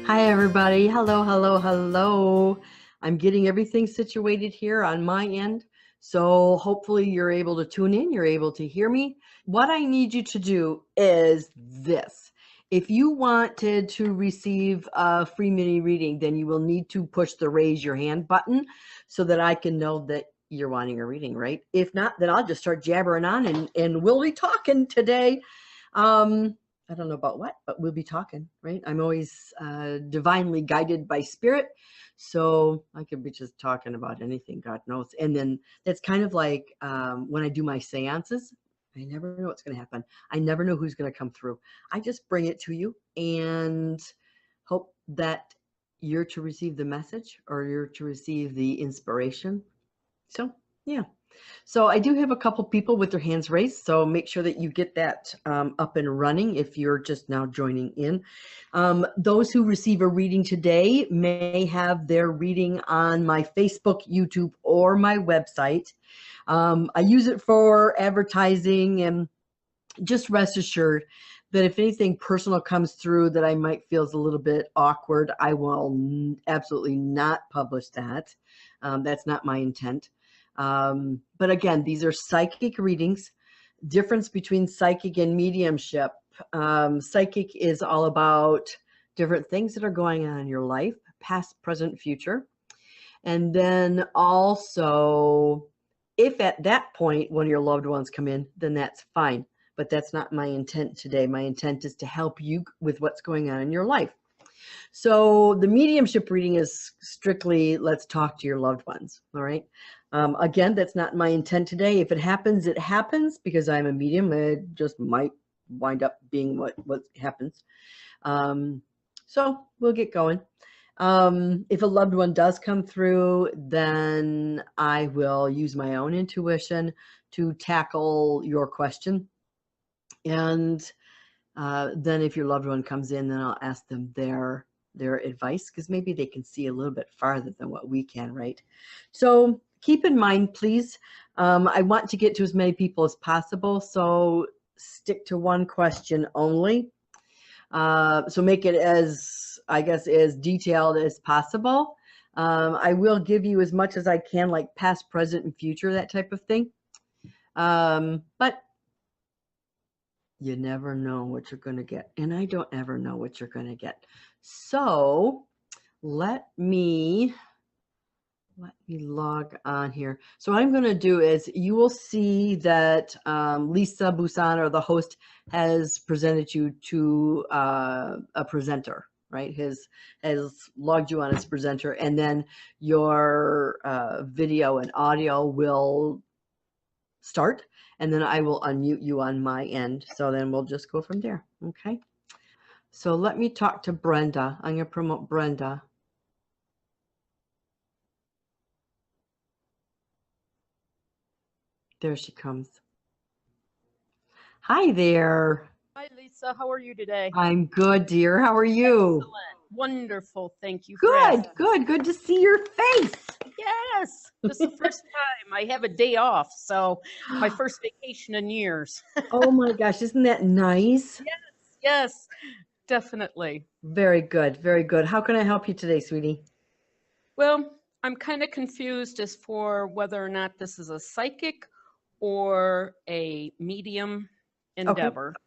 Hi, everybody. Hello, hello, hello. I'm getting everything situated here on my end. So hopefully you're able to tune in. You're able to hear me. What I need you to do is this. If you wanted to receive a free mini reading, then you will need to push the raise your hand button so that I can know that you're wanting a reading, right? If not, then I'll just start jabbering on and we'll be talking today. I don't know about what, but we'll be talking, right? I'm always divinely guided by spirit. So I could be just talking about anything, God knows. And then that's kind of like when I do my seances, I never know what's going to happen. I never know who's going to come through. I just bring it to you and hope that you're to receive the message or you're to receive the inspiration. So, yeah. So I do have a couple people with their hands raised, so make sure that you get that up and running if you're just now joining in. Those who receive a reading today may have their reading on my Facebook, YouTube, or my website. I use it for advertising, and just rest assured that if anything personal comes through that I might feel is a little bit awkward, I will absolutely not publish that. That's not my intent. But again, these are psychic readings. Difference between psychic and mediumship. Psychic is all about different things that are going on in your life, past, present, future. And then also, if at that point one of your loved ones come in, then that's fine. But that's not my intent today. My intent is to help you with what's going on in your life. So the mediumship reading is strictly, let's talk to your loved ones. All right. Again, that's not my intent today. If it happens, it happens because I'm a medium. It just might wind up being what happens. So we'll get going. If a loved one does come through, then I will use my own intuition to tackle your question. And then if your loved one comes in, then I'll ask them their advice, because maybe they can see a little bit farther than what we can, right? So keep in mind, please, I want to get to as many people as possible, so stick to one question only. So make it as, I guess, as detailed as possible. I will give you as much as I can, like past, present, and future, that type of thing. But you never know what you're going to get. And I don't ever know what you're going to get. So let me log on here. So what I'm going to do is you will see that Lisa Bousson, or the host, has presented you to a presenter, right? Has logged you on as presenter, and then your video and audio will start, and then I will unmute you on my end. So then we'll just go from there. Okay. So let me talk to Brenda. I'm going to promote Brenda. There she comes. Hi there. Hi, Lisa. How are you today? I'm good, dear. How are you? Excellent. Wonderful. Thank you. Good to see your face. Yes. This is the first time I have a day off. So my first vacation in years. Oh my gosh. Isn't that nice? Yes, definitely. Very good. Very good. How can I help you today, sweetie? Well, I'm kind of confused as for whether or not this is a psychic or a medium endeavor. Okay.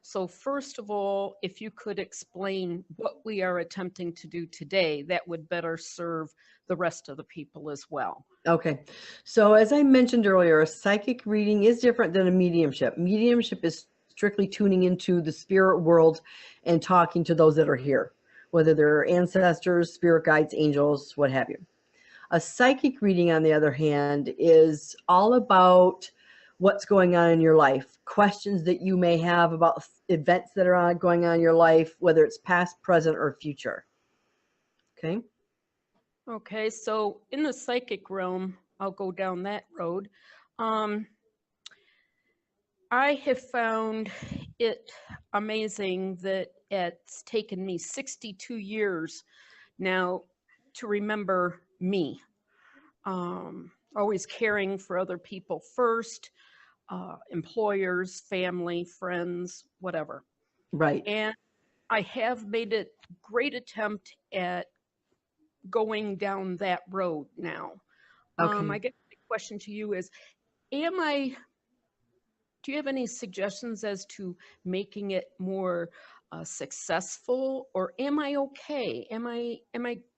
So first of all, if you could explain what we are attempting to do today, that would better serve the rest of the people as well. Okay. So as I mentioned earlier, a psychic reading is different than a mediumship. Mediumship is strictly tuning into the spirit world and talking to those that are here, whether they're ancestors, spirit guides, angels, what have you. A psychic reading, on the other hand, is all about what's going on in your life, questions that you may have about events that are going on in your life, whether it's past, present, or future. Okay. Okay, so in the psychic realm, I'll go down that road. I have found it amazing that it's taken me 62 years now to remember me. Always caring for other people first, employers, family, friends, whatever. Right. And I have made a great attempt at going down that road now. Okay. I guess the question to you is, am I, do you have any suggestions as to making it more successful, or am I okay? Am I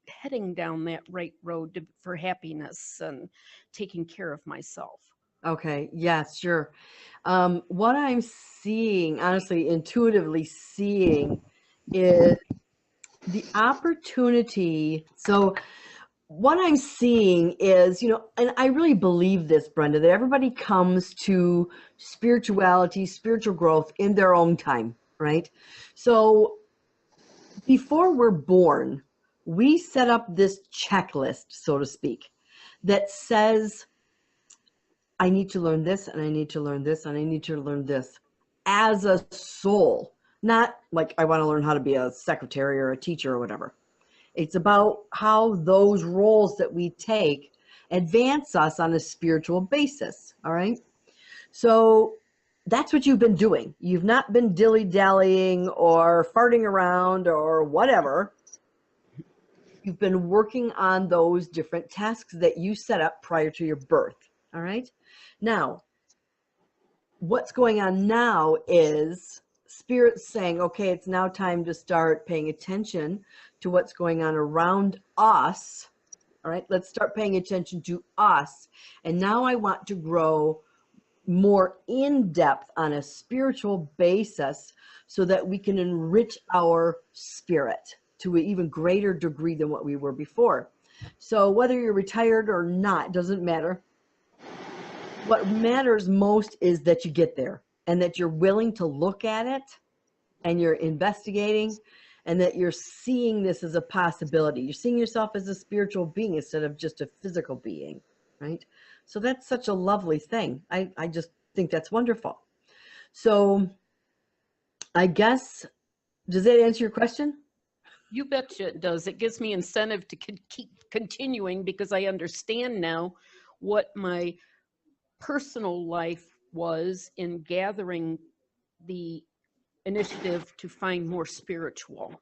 heading down that right road for happiness and taking care of myself? Okay. Yes, sure. What I'm seeing, honestly, intuitively seeing, is the opportunity. So what I'm seeing is, and I really believe this, Brenda, that everybody comes to spirituality, spiritual growth in their own time, right? So before we're born, we set up this checklist, so to speak, that says, I need to learn this, and I need to learn this, and I need to learn this as a soul, not like I want to learn how to be a secretary or a teacher or whatever. It's about how those roles that we take advance us on a spiritual basis. All right. So that's what you've been doing. You've not been dilly-dallying or farting around or whatever. You've been working on those different tasks that you set up prior to your birth. All right. Now, what's going on now is Spirit's saying, okay, it's now time to start paying attention to what's going on around us. All right, let's start paying attention to us. And now I want to grow more in depth on a spiritual basis so that we can enrich our spirit to an even greater degree than what we were before. So whether you're retired or not, doesn't matter. What matters most is that you get there and that you're willing to look at it and you're investigating and that you're seeing this as a possibility. You're seeing yourself as a spiritual being instead of just a physical being, right? So that's such a lovely thing. I just think that's wonderful. So I guess, does that answer your question? You betcha it does. It gives me incentive to keep continuing because I understand now what my personal life was in gathering the initiative to find more spiritual.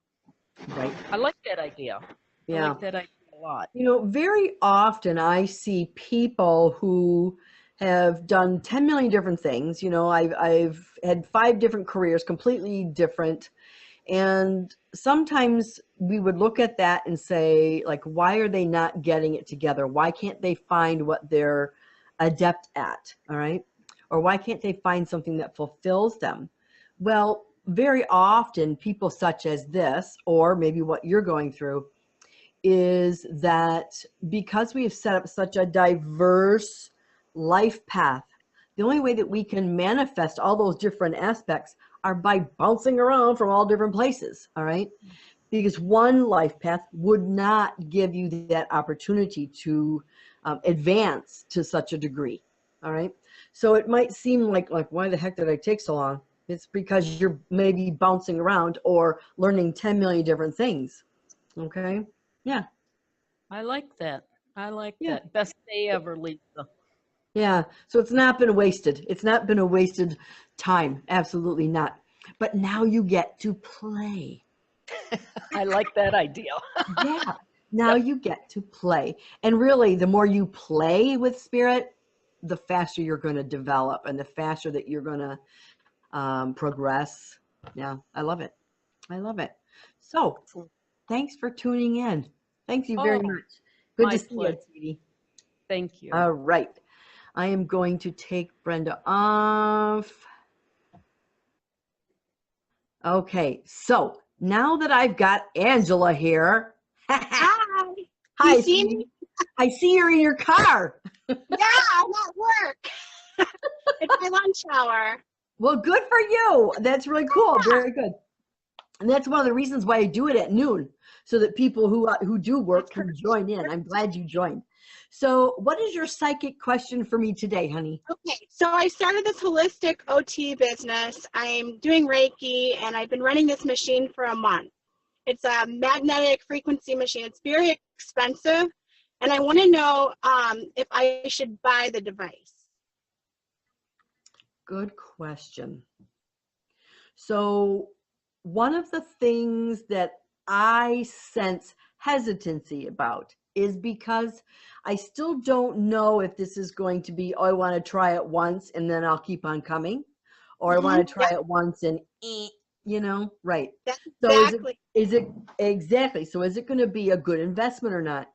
Right. I like that idea. I Yeah. like that idea a lot. Very often I see people who have done 10 million different things. I've had 5 different careers, completely different. And sometimes we would look at that and say, like, why are they not getting it together? Why can't they find what they're adept at? All right. Or why can't they find something that fulfills them? Well, very often people such as this, or maybe what you're going through, is that because we have set up such a diverse life path, the only way that we can manifest all those different aspects are by bouncing around from all different places. All right. Because one life path would not give you that opportunity to advance to such a degree. All right. So it might seem like why the heck did I take so long? It's because you're maybe bouncing around or learning 10 million different things. Okay. Yeah. I like that. I like Yeah. that. Best day ever, Lisa. Yeah. So it's not been wasted. It's not been a wasted time. Absolutely not. But now you get to play. I like that idea. Yeah. Now Yep. you get to play. And really, the more you play with spirit, the faster you're going to develop and the faster that you're going to progress. Yeah. I love it. I love it. So thanks for tuning in. Thank you very Oh, much. Good to my see you, pleasure. sweetie. Thank you. All right. I am going to take Brenda off. Okay, so now that I've got Angela here, Hi. You hi, see me? sweetie. I see you're in your car. Yeah, I'm at work. It's my lunch hour. Well, good for you. That's really cool. Very good. And that's one of the reasons why I do it at noon, so that people who do work can join in. I'm glad you joined. So, what is your psychic question for me today, honey? Okay, so I started this holistic OT business. I'm doing Reiki, and I've been running this machine for a month. It's a magnetic frequency machine. It's very expensive, and I want to know if I should buy the device. Good question. So, one of the things that I sense hesitancy about is because I still don't know if this is going to be, oh, I want to try it once and then I'll keep on coming, or I want to try Yep, it once and, right. that's So exactly. is it exactly? So is it going to be a good investment or not?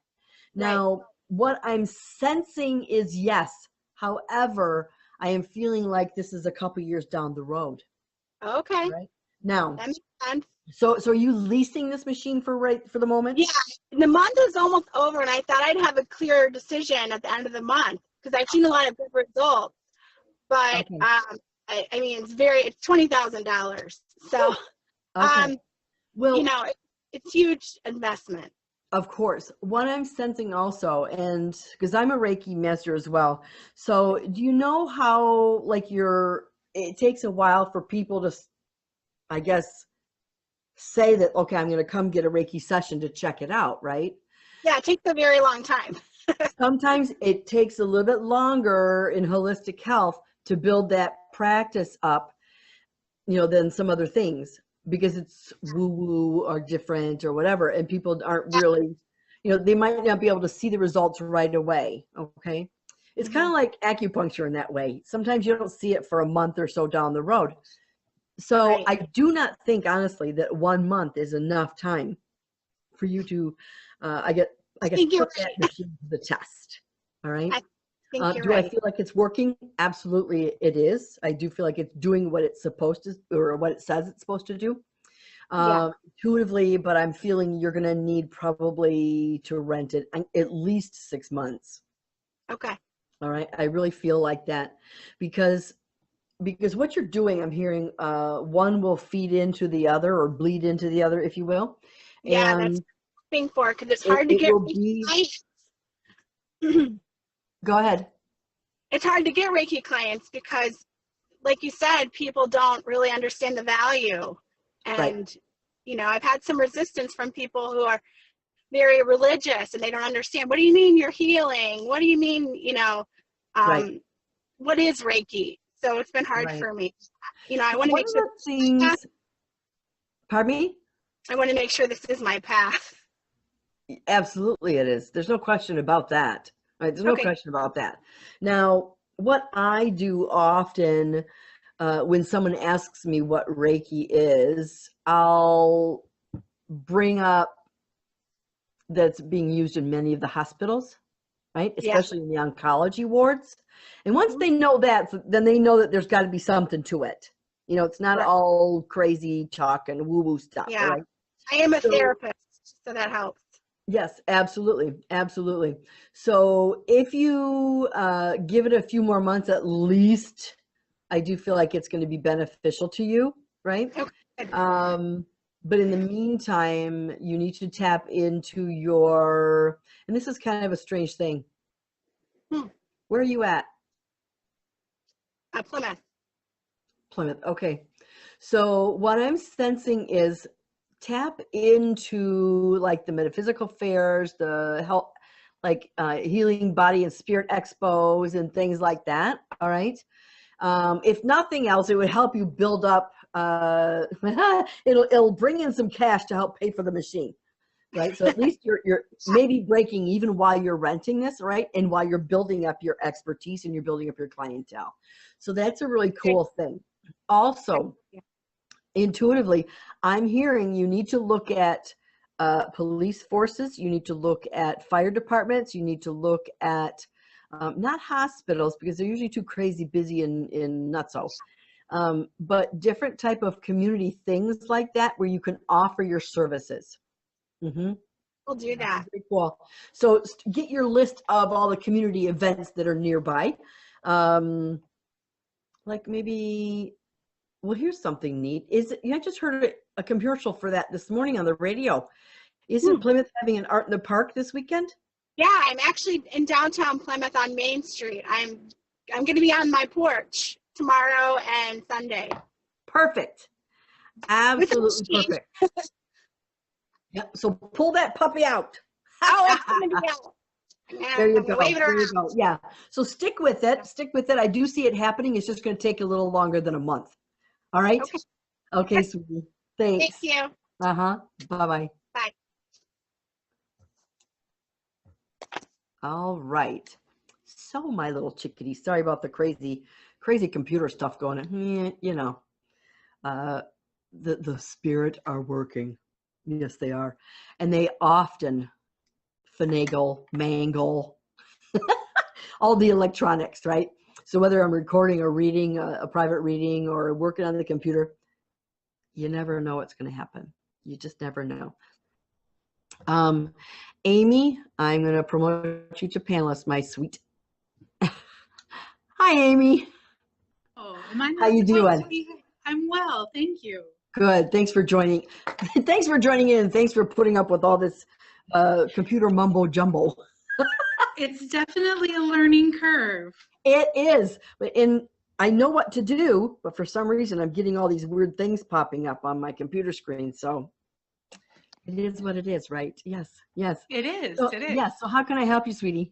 Right. Now, what I'm sensing is yes. However, I am feeling like this is a couple years down the road. Okay. Right now, That makes sense. so are you leasing this machine for the moment? Yeah, the month is almost over, and I thought I'd have a clear decision at the end of the month because I've seen a lot of good results. But Okay. I mean, it's $20,000. So Okay. Well, it's huge investment. of course. What I'm sensing also, and because I'm a Reiki master as well, so do you know how like it takes a while for people to, I guess, say that, okay, I'm going to come get a Reiki session to check it out, right? Yeah, it takes a very long time. Sometimes it takes a little bit longer in holistic health to build that practice up, than some other things, because it's woo woo or different or whatever. And people aren't really, they might not be able to see the results right away. Okay. It's kind of like acupuncture in that way. Sometimes you don't see it for a month or so down the road. So Right. I do not think, honestly, that 1 month is enough time for you to, I guess, think you're put that right. machine to the test. All right. I think you're Do I right. feel like it's working? Absolutely, it is. I do feel like it's doing what it's supposed to, or what it says it's supposed to do, Yeah. intuitively. But I'm feeling you're going to need probably to rent it at least 6 months. Okay. All right. I really feel like that because what you're doing, I'm hearing one will feed into the other or bleed into the other, if you will. Yeah, that's And what I'm hoping for because it's it, hard to it get will Reiki be, clients. go ahead. It's hard to get Reiki clients because, like you said, people don't really understand the value. Right. And, I've had some resistance from people who are very religious and they don't understand. What do you mean you're healing? What do you mean, Right. what is Reiki? So it's been hard Right. for me. I want to One make of sure the things, pardon me? I want to make sure this is my path. Absolutely, it is. There's no question about that. Right? There's no Okay. question about that. Now, what I do often when someone asks me what Reiki is, I'll bring up that's being used in many of the hospitals, right? Yeah. Especially in the oncology wards. And once they know that, then they know that there's got to be something to it. It's not Right. all crazy talk and woo-woo stuff, all Yeah. right? I am a So, therapist, so that helps. yes, absolutely. Absolutely. So if you give it a few more months at least, I do feel like it's going to be beneficial to you, right? Okay. But in the meantime, you need to tap into and this is kind of a strange thing. Where are you at? Plymouth. Plymouth. Okay. So what I'm sensing is tap into like the metaphysical fairs, the health, like healing body and spirit expos and things like that. All right. If nothing else, it would help you build up. It'll bring in some cash to help pay for the machine, right? So at least you're maybe breaking even while you're renting this, right? And while you're building up your expertise and you're building up your clientele. So that's a really cool thing. Also, intuitively, I'm hearing you need to look at police forces, you need to look at fire departments, you need to look at not hospitals because they're usually too crazy busy in nutso, but different type of community things like that where you can offer your services. Mm-hmm. We'll do that. Very cool. So get your list of all the community events that are nearby. Like maybe, well, here's something neat. I just heard a commercial for that this morning on the radio. Isn't Plymouth having an art in the park this weekend? Yeah, I'm actually in downtown Plymouth on Main Street. I'm going to be on my porch tomorrow and Sunday. Perfect. Absolutely perfect. Yep. So pull that puppy out. Oh, it's going to be out. There you go. There you go. Yeah. So stick with it. Stick with it. I do see it happening. It's just going to take a little longer than a month. All right. Okay, sweetie. Thank Thanks. you. Uh-huh. Bye-bye. Bye. All right. So my little chickadee, sorry about the crazy computer stuff going on. You know, the spirit are working. Yes, they are. And they often finagle, mangle all the electronics, right? So whether I'm recording or reading a private reading or working on the computer, you never know what's going to happen. You just never know. Amy, I'm going to promote you to panelist, my sweet. Hi, Amy. Oh, am I How not you supposed doing? to be? I'm well, thank you. Good. Thanks for joining. Thanks for joining in. And thanks for putting up with all this computer mumbo jumbo. It's definitely a learning curve. It is. And I know what to do, but for some reason I'm getting all these weird things popping up on my computer screen. So it is what it is, right? Yes. Yes. It is. So, It is. yes. So how can I help you, sweetie?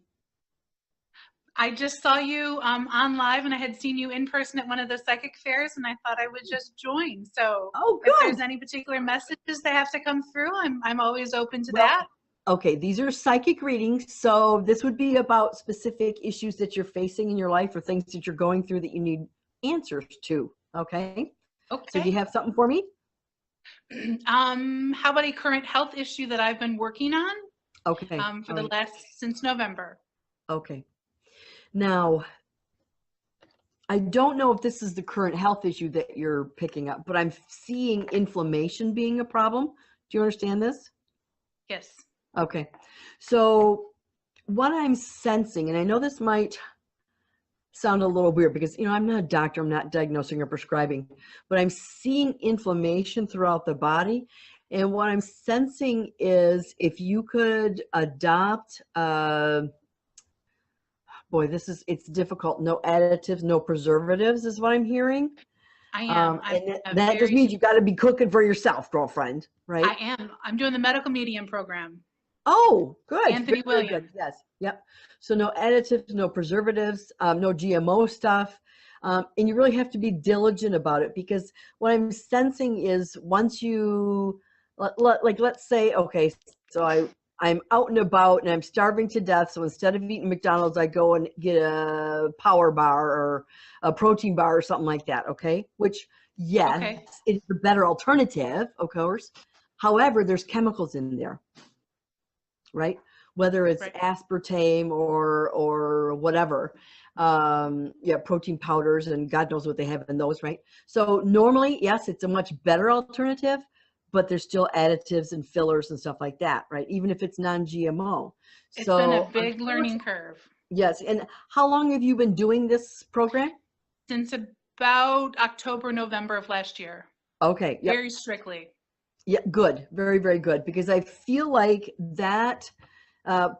I just saw you on live, and I had seen you in person at one of the psychic fairs, and I thought I would just join. So, Oh, if there's good. any particular messages that have to come through, I'm always open to Well, that. okay, these are psychic readings. So this would be about specific issues that you're facing in your life or things that you're going through that you need answers to. Okay. Okay. So do you have something for me? How about a current health issue that I've been working on? Okay. For the last since November. Okay. Now, I don't know if this is the current health issue that you're picking up, but I'm seeing inflammation being a problem. Do you understand this? Yes. Okay. So what I'm sensing, and I know this might sound a little weird because, you know, I'm not a doctor, I'm not diagnosing or prescribing, but I'm seeing inflammation throughout the body. And what I'm sensing is if you could adopt, boy, it's difficult. No additives, no preservatives is what I'm hearing. I am. And that just means you got to be cooking for yourself, girlfriend, right? I am. I'm doing the medical medium program. Oh, good. Anthony Very Williams. good. Yes. Yep. So no additives, no preservatives, no GMO stuff. And you really have to be diligent about it because what I'm sensing is once you, let's say, okay, so I'm out and about and I'm starving to death. So instead of eating McDonald's, I go and get a power bar or a protein bar or something like that. Okay. Which, yes, Okay. it's a better alternative, of course. However, there's chemicals in there, right? Whether it's Right. aspartame or whatever. Yeah, protein powders and God knows what they have in those, right? So normally, yes, it's a much better alternative, but there's still additives and fillers and stuff like that, right? Even if it's non-GMO. It's So been a big learning curve. Yes. And how long have you been doing this program? Since about October, November of last year. Okay. Yep. Very strictly. Yeah, good. Very, very good. Because I feel like that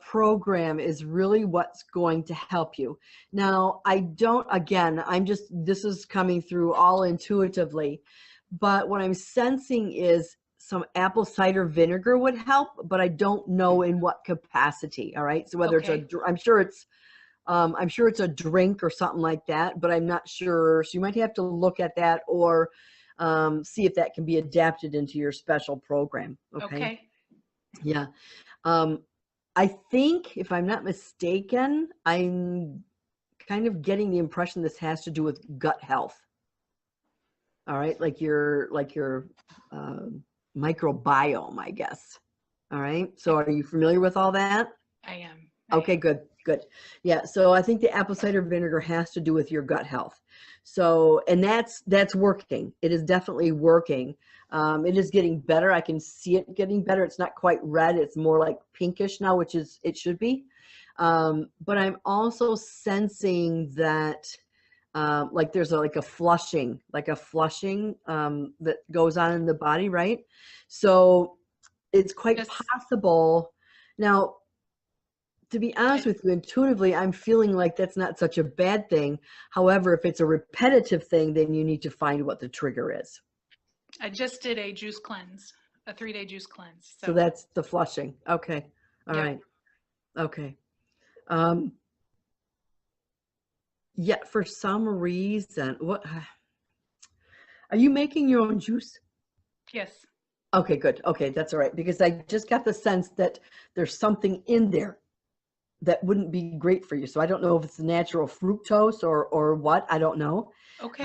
program is really what's going to help you. Now, this is coming through all intuitively, but what I'm sensing is some apple cider vinegar would help, but I don't know in what capacity. All right. So whether Okay. I'm sure it's a drink or something like that, but I'm not sure. So you might have to look at that or see if that can be adapted into your special program. Okay. Yeah. I think, if I'm not mistaken, I'm kind of getting the impression this has to do with gut health. All right, like your microbiome, I guess. All right. So, are you familiar with all that? I am. Okay, good, good. Yeah. So, I think the apple cider vinegar has to do with your gut health. So, and that's working. It is definitely working. It is getting better. I can see it getting better. It's not quite red. It's more like pinkish now, which is it should be. But I'm also sensing that like there's like a flushing that goes on in the body, right? So it's quite Yes. possible. Now, to be honest with you, intuitively, I'm feeling like that's not such a bad thing. However, if it's a repetitive thing, then you need to find what the trigger is. I just did a juice cleanse, a 3-day juice cleanse. So that's the flushing. Okay. All Yep. right. Okay. Yeah, for some reason, what are you making your own juice? Yes. Okay, good. Okay, that's all right. Because I just got the sense that there's something in there that wouldn't be great for you. So I don't know if it's natural fructose or what. I don't know. Okay.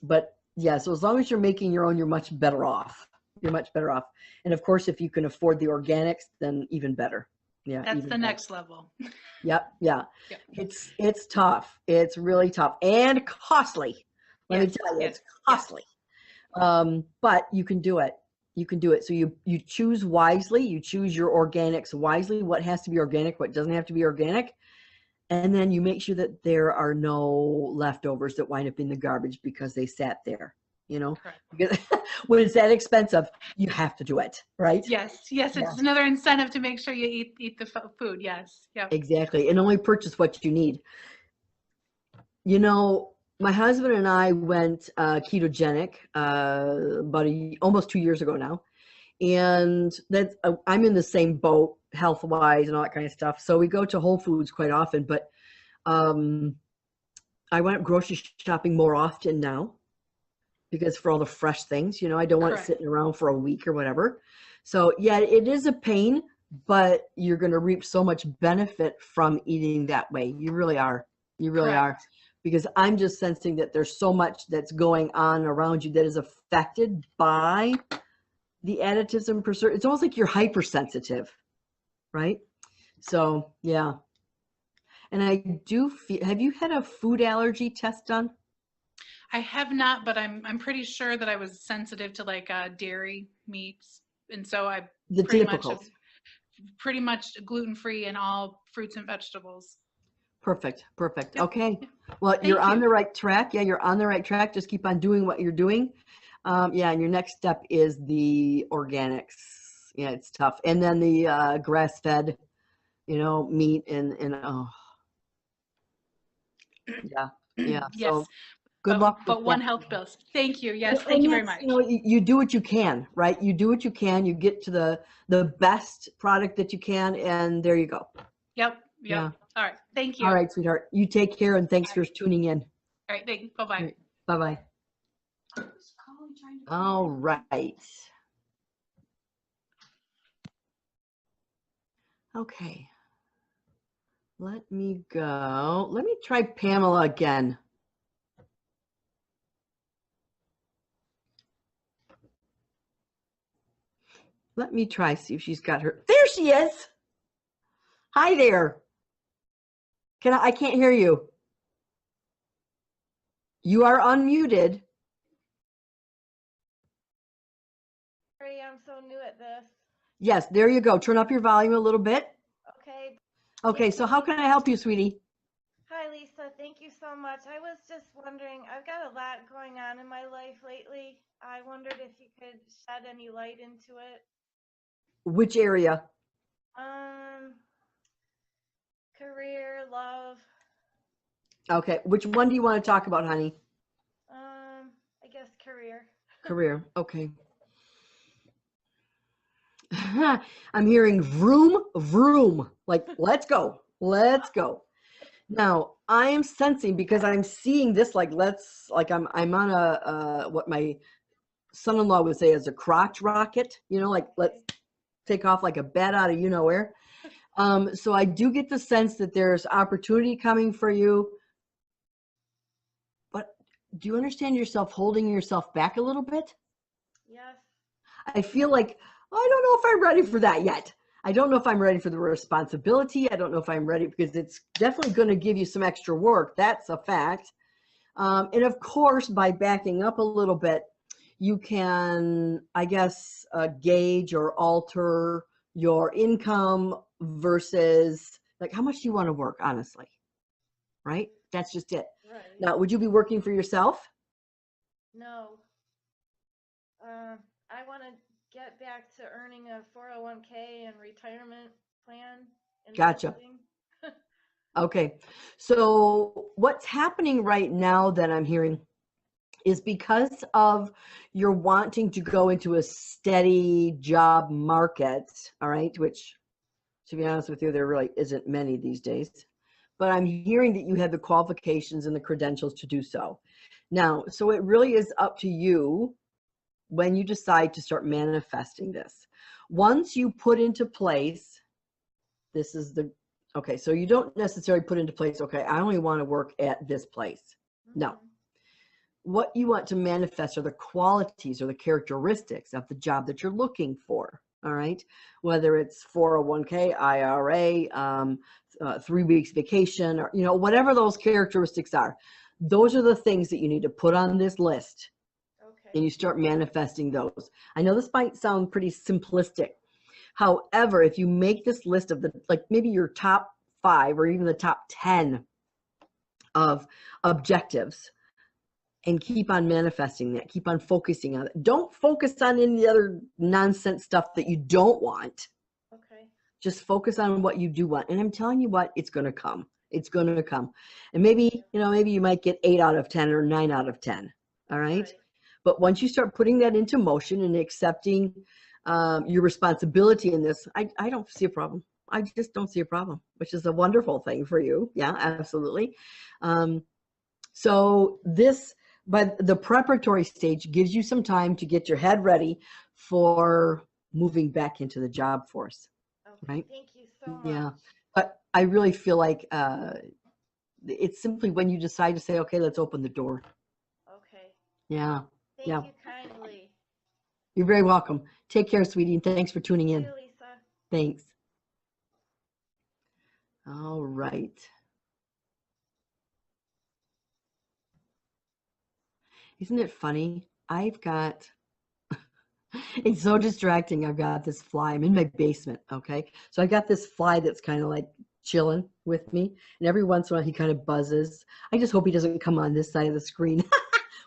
But yeah, so as long as you're making your own, you're much better off. You're much better off. And of course, if you can afford the organics, then even better. Yeah, That's even the better. next level. Yep, yeah. Yep. It's tough. It's really tough and costly. Let me Yes, tell you, yes, it's costly. But you can do it. You can do it. So you choose wisely. You choose your organics wisely. What has to be organic, what doesn't have to be organic. And then you make sure that there are no leftovers that wind up in the garbage because they sat there, you know, correct. because when it's that expensive, you have to do it, right? Yes, yes, Yeah. it's another incentive to make sure you eat the food. Yes, yeah. Exactly. And only purchase what you need. You know, my husband and I went ketogenic about almost 2 years ago now. And that's I'm in the same boat health wise and all that kind of stuff. So we go to Whole Foods quite often, but I went up grocery shopping more often now because for all the fresh things, you know, I don't want it Correct. sitting around for a week or whatever. So yeah, it is a pain, but you're going to reap so much benefit from eating that way. You really are. You really are. Correct. Because I'm just sensing that there's so much that's going on around you that is affected by the additives and preservatives. It's almost like you're hypersensitive, right? So yeah. And I do feel, have you had a food allergy test done? I have not, but I'm pretty sure that I was sensitive to like dairy meats, and so I The pretty much typical. have pretty much gluten-free in all fruits and vegetables. Perfect. Perfect. Yep. Okay. Well, you're Thank on you. the right track. Yeah, you're on the right track. Just keep on doing what you're doing. Yeah, and your next step is the organics. Yeah, it's tough. And then the grass-fed, you know, meat and oh, yeah, yeah. Yes, So good luck with but that. one health bills. Thank you. Yes, thank And you very that's, much. you know, you do what you can, right? You do what you can. You get to the best product that you can, and there you go. Yep, Yeah. yep. All right. Thank you. All right, sweetheart. You take care, and thanks for tuning in. All right. Thank you. Bye-bye. Bye-bye. All right. Okay. Let me go. Let me try Pamela again. Let me try, see if she's got her. There she is. Hi there. I can't hear you. You are unmuted. Sorry, I'm so new at this. Yes, there you go. Turn up your volume a little bit. Okay. Okay, so how can I help you, sweetie? Hi, Lisa. Thank you so much. I was just wondering, I've got a lot going on in my life lately. I wondered if you could shed any light into it. Which area? Career, love, Okay, which one do you want to talk about, honey? I guess career. Career. Okay. I'm hearing vroom, vroom. Like, let's go. Let's go. Now, I am sensing because I'm seeing this like I'm on a what my son-in-law would say is a crotch rocket, you know, like let's take off like a bat out of you know where. So I do get the sense that there's opportunity coming for you. But do you understand yourself holding yourself back a little bit? Yes. I feel like, I don't know if I'm ready for that yet. I don't know if I'm ready for the responsibility. I don't know if I'm ready because it's definitely going to give you some extra work. That's a fact. And of course, by backing up a little bit, you can, I guess, gauge or alter your income versus like how much do you want to work, honestly, right? That's just it. Right. Now, would you be working for yourself? No. I want to get back to earning a 401k and retirement plan. Gotcha. Investing. Okay. So what's happening right now that I'm hearing is because of your wanting to go into a steady job market, all right, which to be honest with you, there really isn't many these days. But I'm hearing that you have the qualifications and the credentials to do so. Now, so it really is up to you when you decide to start manifesting this. Once you put into place, this is the, okay, so you don't necessarily put into place, okay, I only want to work at this place. No. What you want to manifest are the qualities or the characteristics of the job that you're looking for. All right. Whether it's 401k, IRA, 3 weeks vacation, or, you know, whatever those characteristics are, those are the things that you need to put on this list. Okay. And you start manifesting those. I know this might sound pretty simplistic. However, if you make this list of the, like maybe your top 5 or even the top 10 of objectives, and keep on manifesting that, keep on focusing on it. Don't focus on any other nonsense stuff that you don't want. Okay. Just focus on what you do want. And I'm telling you what, it's going to come. It's going to come. And maybe, you know, maybe you might get 8 out of 10 or 9 out of 10. All right. Right. But once you start putting that into motion and accepting your responsibility in this, I don't see a problem. I just don't see a problem, which is a wonderful thing for you. Yeah, absolutely. So this, by the preparatory stage, gives you some time to get your head ready for moving back into the job force. Okay. Right? Thank you so much. Yeah. But I really feel like it's simply when you decide to say, okay, let's open the door. Okay. Yeah. Thank Yeah. you kindly. You're very welcome. Take care, sweetie, and thanks for tuning in. See you, Lisa. Thanks. All right. Isn't it funny? I've got, it's so distracting. I've got this fly. I'm in my basement, okay? So I got this fly that's kind of like chilling with me. And every once in a while, he kind of buzzes. I just hope he doesn't come on this side of the screen.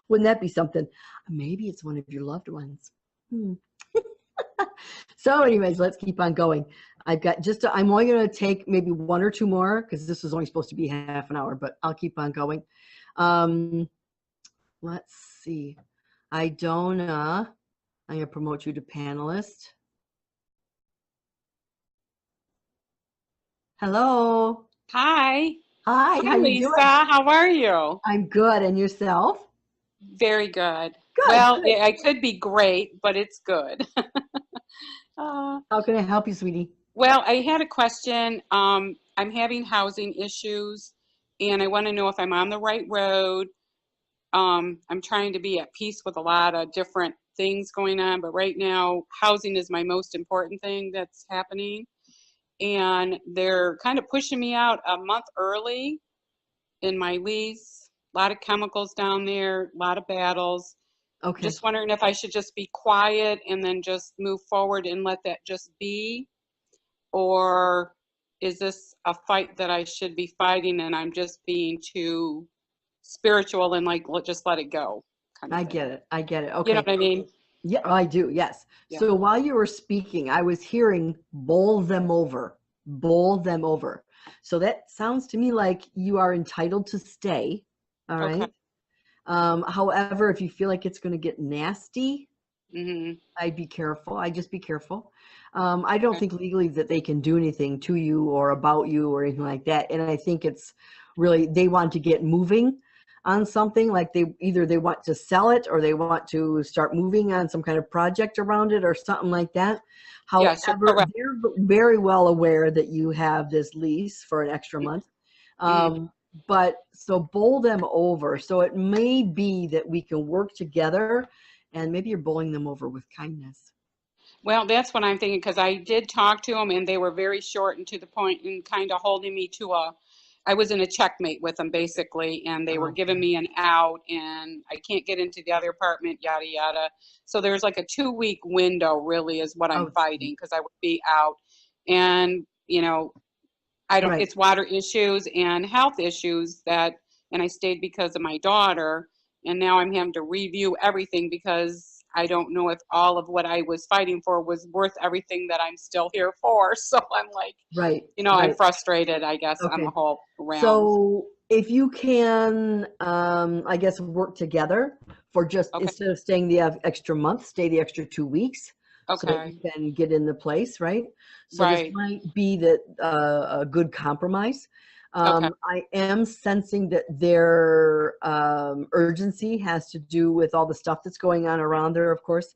Wouldn't that be something? Maybe it's one of your loved ones. So anyways, let's keep on going. I've got just, I'm only going to take maybe 1 or 2 more because this is only supposed to be half an hour, but I'll keep on going. Let's see. Idona, I'm going to promote you to panelist. Hello. Hi. Hi, how Hi, you Lisa. doing? How are you? I'm good. And yourself? Very good. Good. Well, Good. I could be great, but it's good. How can I help you, sweetie? Well, I had a question. I'm having housing issues, and I want to know if I'm on the right road. I'm trying to be at peace with a lot of different things going on, but right now, housing is my most important thing that's happening. And they're kind of pushing me out a month early in my lease. A lot of chemicals down there, a lot of battles. Okay. Just wondering if I should just be quiet and then just move forward and let that just be, or is this a fight that I should be fighting and I'm just being too spiritual and like just let it go kind of I thing. get it. I get it. Okay. You know what I mean? Yeah, I do. Yes. Yeah. So while you were speaking, I was hearing bowl them over, bowl them over. So that sounds to me like you are entitled to stay. All right. Okay. However, if you feel like it's going to get nasty, Mm-hmm. I'd be careful. I'd just be careful. I don't Okay. think legally that they can do anything to you or about you or anything like that. And I think it's really, they want to get moving on something, like they want to sell it or they want to start moving on some kind of project around it or something like that. Yes, you're However, correct. they're very well aware that you have this lease for an extra month. But so bowl them over. So it may be that we can work together, and maybe you're bowling them over with kindness. Well, that's what I'm thinking, because I did talk to them and they were very short and to the point and kind of holding me to I was in a checkmate with them basically, and they were giving me an out and I can't get into the other apartment, yada, yada. So there's like a 2-week window really is what I'm fighting, because I would be out. And, you know, Right. it's water issues and health issues and I stayed because of my daughter. And now I'm having to review everything because I don't know if all of what I was fighting for was worth everything that I'm still here for. So I'm like, Right. you know, Right. I'm frustrated, I guess, on Okay. the whole round. So if you can, I guess, work together for just, Okay. instead of staying the extra month, stay the extra 2 weeks. So that Okay. you can get in the place, right? So Right. this might be that a good compromise. Okay. I am sensing that their urgency has to do with all the stuff that's going on around there, of course.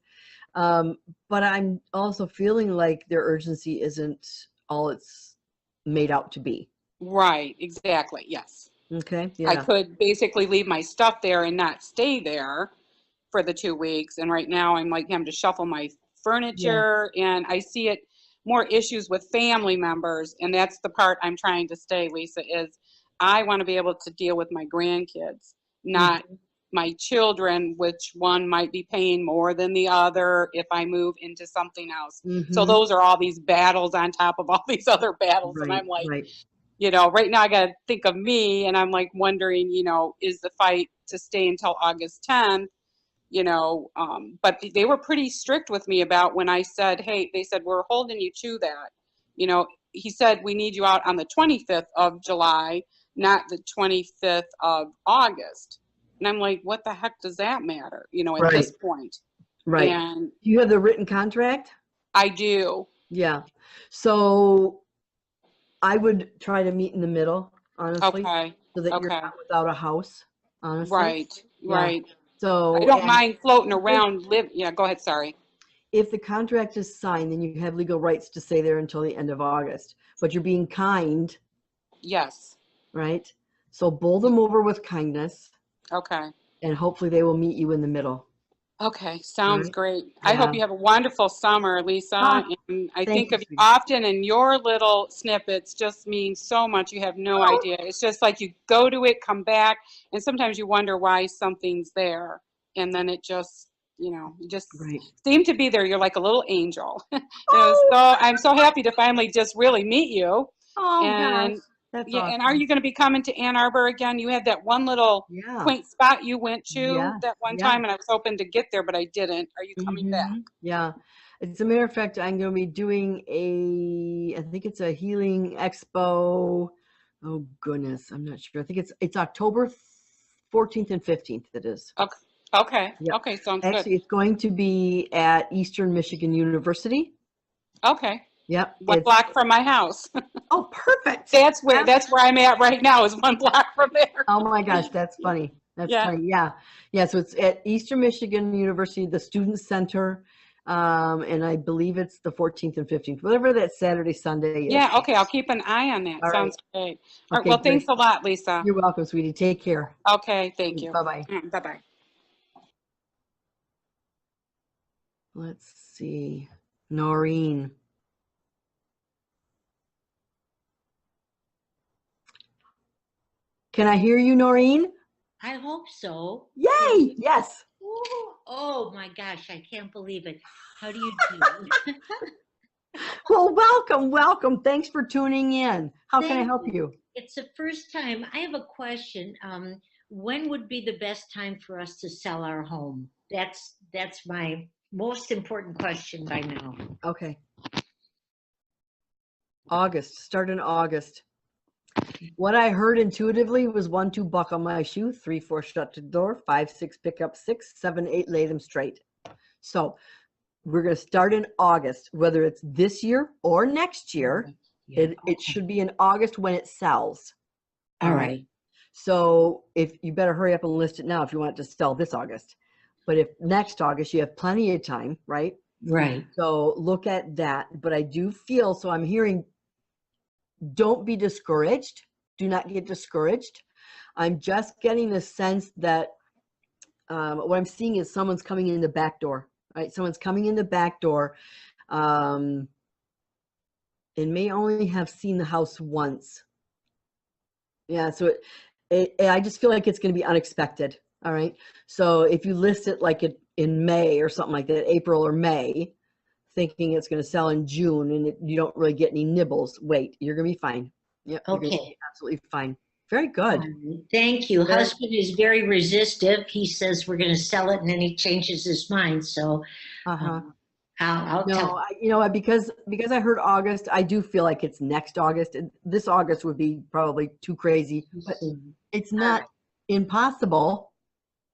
But I'm also feeling like their urgency isn't all it's made out to be. Right, exactly. Yes. Okay, I yeah. could basically leave my stuff there and not stay there for the 2 weeks. And right now I'm like having to shuffle my furniture, and I see it more issues with family members. And that's the part I'm trying to stay, Lisa, is I want to be able to deal with my grandkids, not my children, which one might be paying more than the other if I move into something else. So those are all these battles on top of all these other battles. And I'm like, Right. you know, right now I got to think of me, and I'm like wondering, you know, is the fight to stay until August 10th? You know, but they were pretty strict with me about when I said, hey, they said, we're holding you to that. You know, he said, we need you out on the 25th of July, not the 25th of August. And I'm like, what the heck does that matter? You know, at this point. Right. And Do you have the written contract? I do. Yeah. So I would try to meet in the middle, honestly, Okay. so that you're Okay. not without a house, honestly. Right. Yeah. Right. So I don't and mind floating around. Yeah, go ahead. Sorry. if the contract is signed, then you have legal rights to stay there until the end of August. But you're being kind, Yes. right? So bowl them over with kindness, Okay. and hopefully they will meet you in the middle. Okay, sounds Right? great. I hope Yeah. you have a wonderful summer, Lisa. Ah, And I thank think you, of you sweetie. often, and your little snippets just mean so much. You have no Oh. idea. It's just like you go to it, come back, and sometimes you wonder why something's there. And then it just, you know, you just Right. seem to be there. You're like a little angel. Oh, So I'm so happy to finally just really meet you. oh And gosh, that's yeah, and are awesome. you going to be coming to Ann Arbor again? You had that one little Yeah. quaint spot you went to Yes. that one Yeah. time, and I was hoping to get there, but I didn't. Are you coming back? Yeah. As a matter of fact, I'm going to be doing I think it's a healing expo. Oh goodness, I'm not sure. I think it's October 14th and 15th. It is. Okay. Okay. Yep. Okay. Sounds Actually, it's going to be at Eastern Michigan University. good. Okay. Yep. One block from my house. Oh, perfect. That's where I'm at right now, is 1 block from there. Oh my gosh, that's funny. That's Yeah. funny. Yeah. Yeah. So it's at Eastern Michigan University, the Student Center. And I believe it's the 14th and 15th, whatever that Saturday, Sunday is. Yeah. Okay. I'll keep an eye on that. All Sounds great. All right. Okay, Well, great. thanks a lot, Lisa. You're welcome, sweetie. Take care. Okay. Thank you. Bye-bye. Bye-bye. Let's see. Noreen. Can I hear you, Noreen? I hope so. Yay! Yes. Ooh, oh my gosh, I can't believe it. How do you do? Well, welcome. Thanks for tuning in. How can I help you? It's the first time. I have a question. When would be the best time for us to sell our home? That's my most important question by now. Okay. August. Start in August. What I heard intuitively was 1, 2, buckle my shoe, 3, 4, shut the door, 5, 6, pick up 6, 7, 8, lay them straight. So we're going to start in August, whether it's this year or next year. Yeah, It should be in August when it sells. All right. So if you better hurry up and list it now if you want it to sell this August. But if next August, you have plenty of time, right? Right. So look at that. But I do feel, so I'm hearing, don't be discouraged. Do not get discouraged. I'm just getting the sense that what I'm seeing is someone's coming in the back door, right? Someone's coming in the back door and may only have seen the house once. Yeah, so I just feel like it's going to be unexpected. All right. So if you list it like in May or something like that, April or May, thinking it's going to sell in June and you don't really get any nibbles, wait, you're going to be fine. Yep. You're going to be absolutely fine. Very good. Thank you. Husband is very resistive. He says we're going to sell it, and then he changes his mind. So I'll tell. You know what? Because I heard August, I do feel like it's next August. This August would be probably too crazy, but it's not impossible.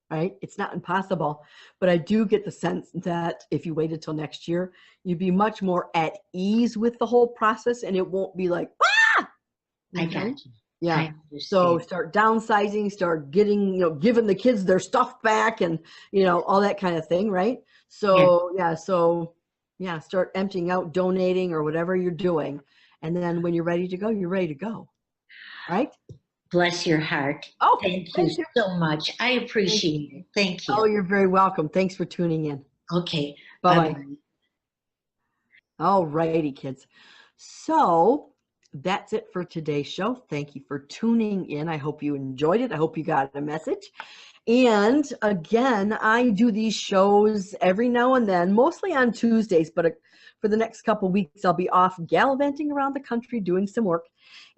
Right? It's not impossible, but I do get the sense that if you waited till next year, you'd be much more at ease with the whole process, and it won't be like, ah! I got you. Yeah. I So understand. start downsizing, start getting, giving the kids their stuff back and, all that kind of thing, right? Yeah. So yeah, start emptying out, donating or whatever you're doing. And then when you're ready to go, you're ready to go. Right? Bless your heart. Oh, Thank you thank you. so much. I appreciate it. Thank you. Oh, you're very welcome. Thanks for tuning in. Okay. Bye-bye. Bye-bye. All righty, kids. So that's it for today's show. Thank you for tuning in. I hope you enjoyed it. I hope you got a message. And again, I do these shows every now and then, mostly on Tuesdays, but for the next couple weeks, I'll be off gallivanting around the country doing some work.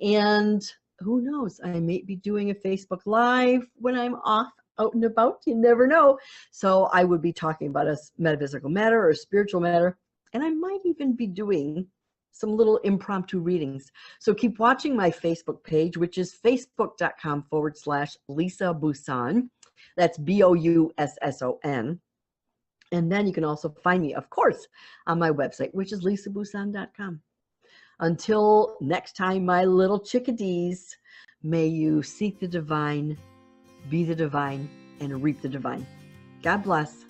And who knows, I may be doing a Facebook Live when I'm off out and about. You never know. So I would be talking about a metaphysical matter or a spiritual matter. And I might even be doing some little impromptu readings. So keep watching my Facebook page, which is facebook.com/Lisa Bousson. That's Bousson. And then you can also find me, of course, on my website, which is lisabousson.com. Until next time, my little chickadees, may you seek the divine, be the divine, and reap the divine. God bless.